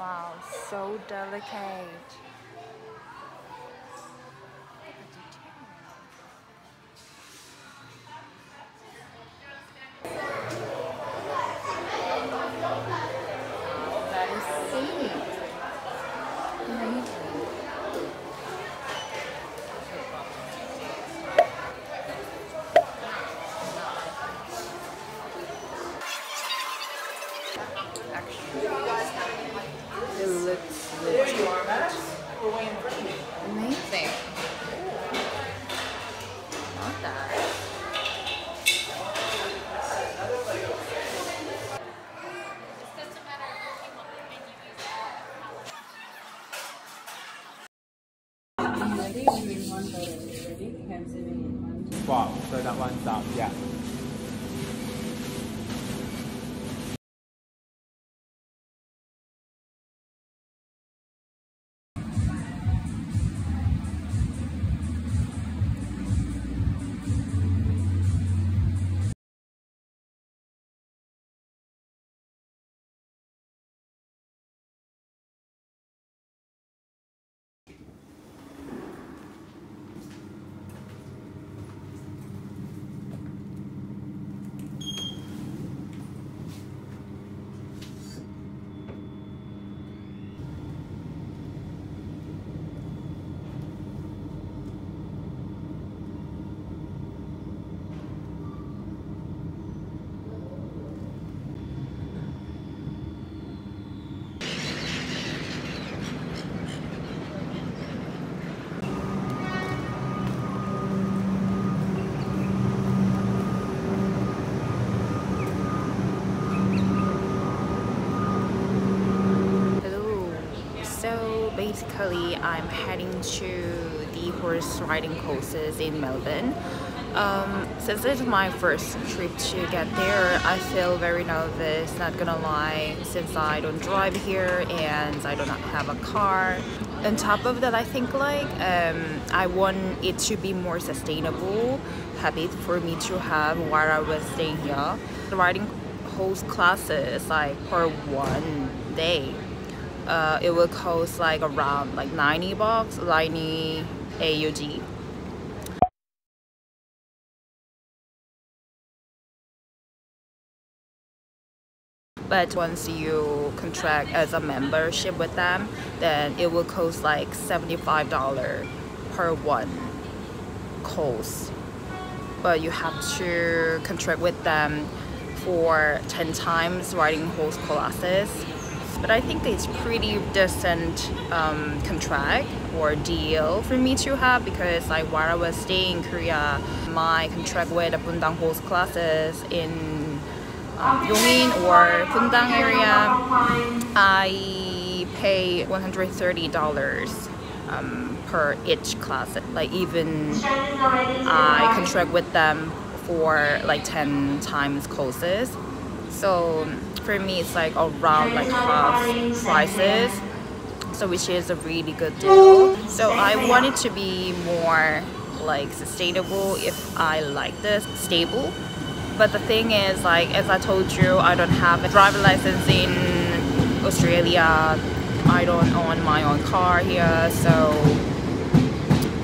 Wow, so delicate. Wow, so that one's up, yeah. Basically, I'm heading to the horse riding courses in Melbourne. Since it's my first trip to get there, I feel very nervous, not gonna lie, since I don't drive here and I do not have a car. On top of that, I think I want it to be more sustainable habit for me to have while I was staying here. The riding horse classes for one day. It will cost around 90 bucks, 90 AUD. But once you contract as a membership with them, then it will cost $75 per one course. But you have to contract with them for 10 times riding horse classes. But I think it's pretty decent contract or deal for me to have, because while I was staying in Korea, my contract with the Bundang horse classes in Yongin or Bundang area, I pay $130 per each class. Even I contract with them for 10 times courses. So for me, it's around half prices, so which is a really good deal. So I want it to be more sustainable if I like this, stable. But the thing is, as I told you, I don't have a driver license in Australia. I don't own my own car here, so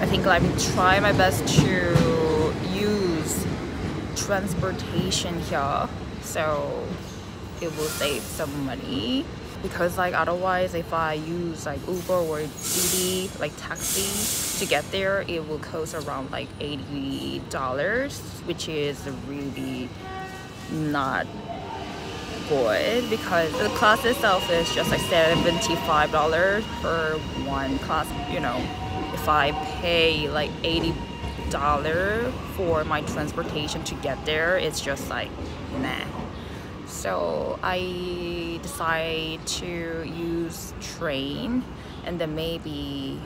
I think I'm trying my best to use transportation here, so it will save some money. Because otherwise, if I use Uber or Didi, taxi to get there, it will cost around $80, which is really not good, because the class itself is just $75 per one class. If I pay $80 for my transportation to get there, it's just nah. So I decided to use train, and then maybe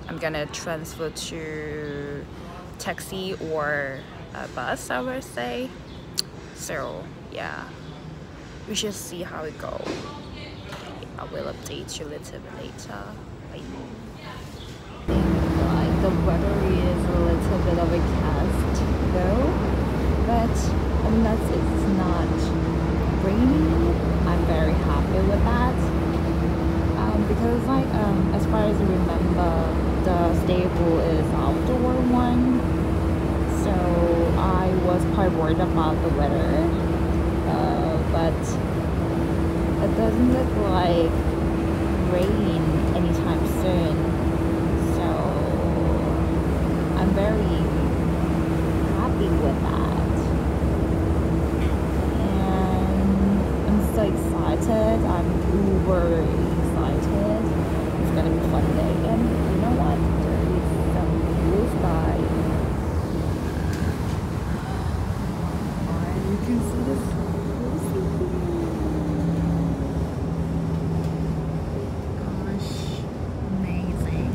I'm gonna transfer to taxi or a bus, I would say. So yeah, we should see how it goes. I will update you a little bit later. Bye. The weather is a little bit of a cast though, but unless it's not rainy, I'm very happy with that. Because as far as I remember, the stable is outdoor one, so I was quite worried about the weather, but it doesn't look like rain anytime soon, so I'm very happy with that. So excited, I'm uber excited. It's gonna be a fun day, and you know what, there is some blue sky. You can see this blue sea. Gosh, amazing.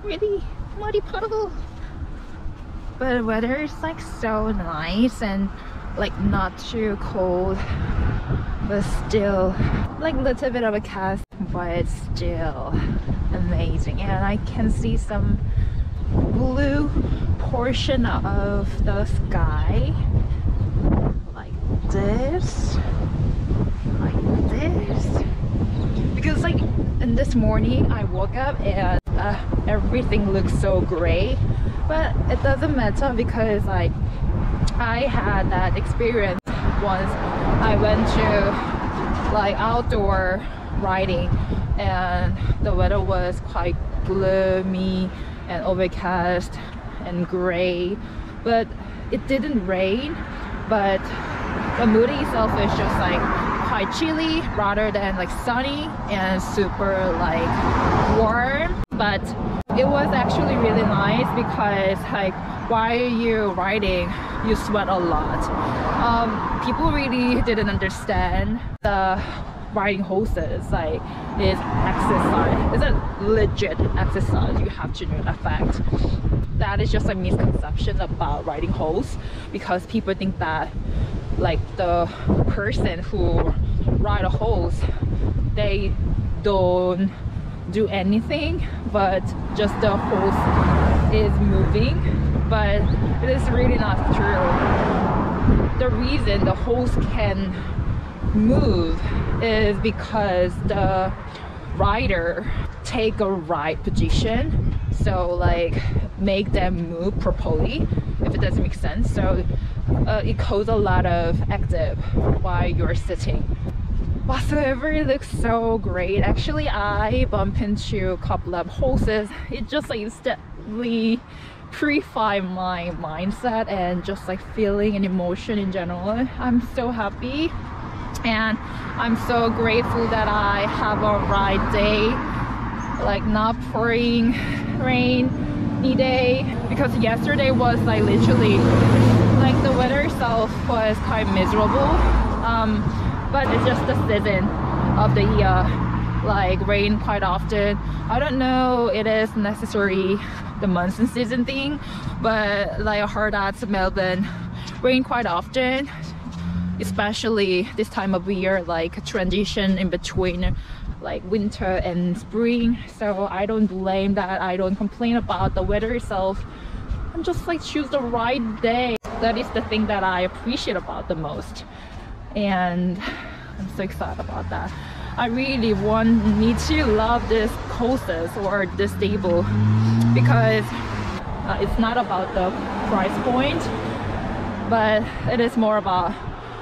really muddy puddle. But the weather is like so nice and like not too cold, but still like a little bit of a cast, but it's still amazing. And I can see some blue portion of the sky like this, because like in this morning I woke up and everything looks so gray, but it doesn't matter because like I had that experience once. I went to like outdoor riding and the weather was quite gloomy and overcast and gray, but it didn't rain, but the mood itself is just like quite chilly rather than like sunny and super like warm. But it was actually really nice because like while you're riding you sweat a lot. People really didn't understand the riding horses like is exercise. It's a legit exercise. You have to know that fact. That is just a misconception about riding horse, because people think that like the person who ride a horse, they don't do anything but just the horse is moving, but it is really not true. The reason the horse can move is because the rider take a right position, so like make them move properly, if it doesn't make sense. So it causes a lot of active while you're sitting. Whatsoever, it looks so great. Actually, I bumped into a couple of horses. It just like instantly purify my mindset and just like feeling and emotion in general. I'm so happy and I'm so grateful that I have a ride day, like not pouring rainy day, because yesterday was like literally like the weather itself was quite miserable. But it's just the season of the year, like rain quite often. I don't know it is necessary the monsoon season thing, but like I heard that Melbourne rain quite often, especially this time of year, like a transition in between like winter and spring. So I don't blame that. I don't complain about the weather itself. I'm just like choose the right day. That is the thing that I appreciate about the most, and I'm so excited about that. I really want me to love this courses or this stable, because it's not about the price point, but it is more about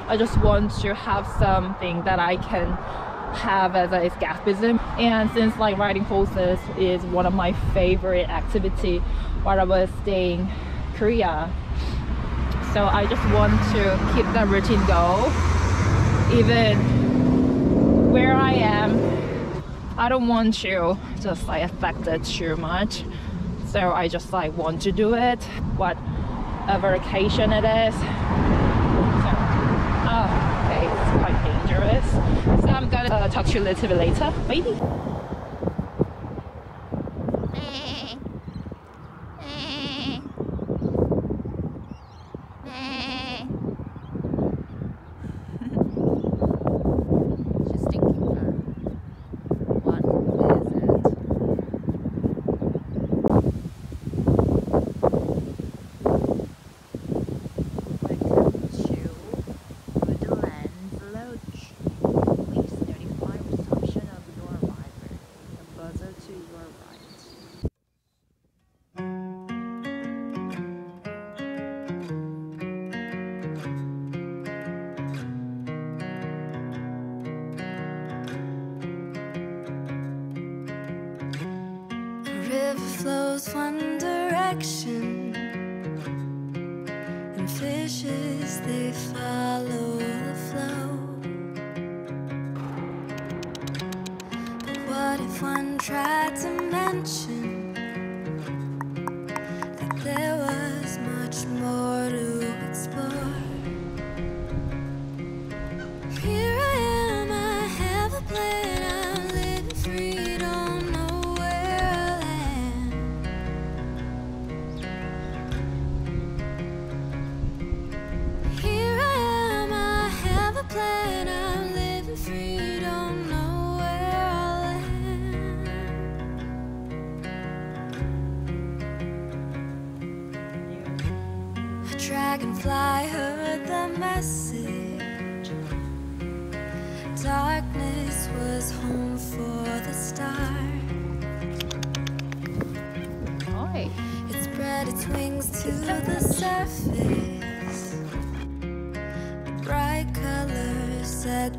I just want to have something that I can have as a escapism. And since like riding horses is one of my favorite activity while I was staying in Korea, so I just want to keep that routine go. Even where I am, I don't want to just like affect it too much, so I just like want to do it whatever occasion it is. So, okay, it's quite dangerous, so I'm gonna talk to you a little bit later. Bye. Flows one direction, and fishes they follow the flow. But what if one tried to mention that there was much more to explore? Here I am, I have a plan, I'm living free, don't know where I'll land. Dragonfly heard the message. Darkness was home for the star. Hi. It spread its wings to the surface. The bright colors set